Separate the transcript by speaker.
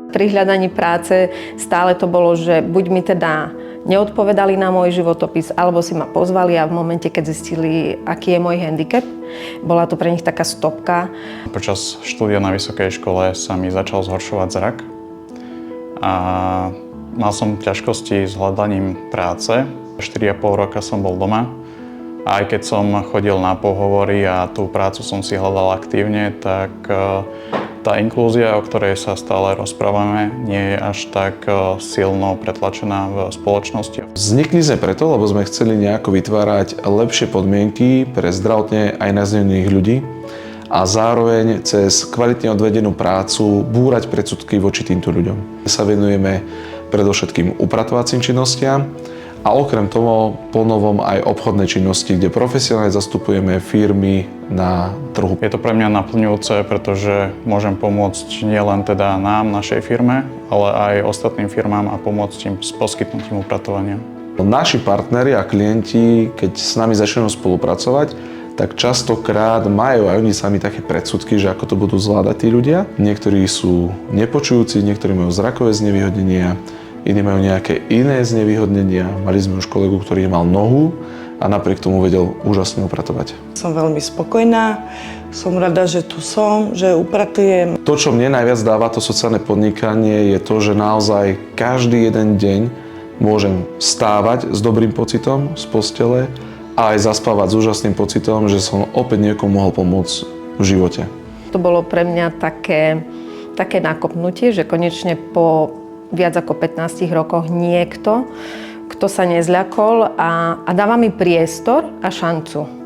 Speaker 1: Pri hľadaní práce stále to bolo, že buď mi teda neodpovedali na môj životopis, alebo si ma pozvali a v momente, keď zistili, aký je môj handicap, bola to pre nich taká stopka.
Speaker 2: Počas štúdia na vysokej škole sa mi začal zhoršovať zrak a mal som ťažkosti s hľadaním práce. 4,5 roka som bol doma. A aj keď som chodil na pohovory a tú prácu som si hľadal aktívne, tak tá inklúzia, o ktorej sa stále rozprávame, nie je až tak silno pretlačená v spoločnosti.
Speaker 3: Vznikli sme preto, lebo sme chceli nejako vytvárať lepšie podmienky pre zdravotne aj naznených ľudí a zároveň cez kvalitne odvedenú prácu búrať predsudky voči týmto ľuďom. Sa venujeme predovšetkým upratovacím činnostiam, a okrem toho ponovom aj obchodné činnosti, kde profesionálne zastupujeme firmy na trhu.
Speaker 2: Je to pre mňa naplňujúce, pretože môžem pomôcť nielen teda nám, našej firme, ale aj ostatným firmám a pomôcť im s poskytnutím upratovania.
Speaker 3: Naši partneri a klienti, keď s nami začnú spolupracovať, tak častokrát majú aj oni sami také predsudky, že ako to budú zvládať tí ľudia. Niektorí sú nepočujúci, niektorí majú zrakové znevýhodnenia, iní majú nejaké iné znevýhodnenia. Mali sme už kolegu, ktorý mal nohu a napriek tomu vedel úžasne upratovať.
Speaker 4: Som veľmi spokojná, som rada, že tu som, že upratujem.
Speaker 3: To, čo mne najviac dáva to sociálne podnikanie, je to, že naozaj každý jeden deň môžem stávať s dobrým pocitom z postele a aj zaspávať s úžasným pocitom, že som opäť niekomu mohol pomôcť v živote.
Speaker 1: To bolo pre mňa také nakopnutie, že konečne po viac ako 15 rokoch niekto, kto sa nezľakol a dáva mi priestor a šancu.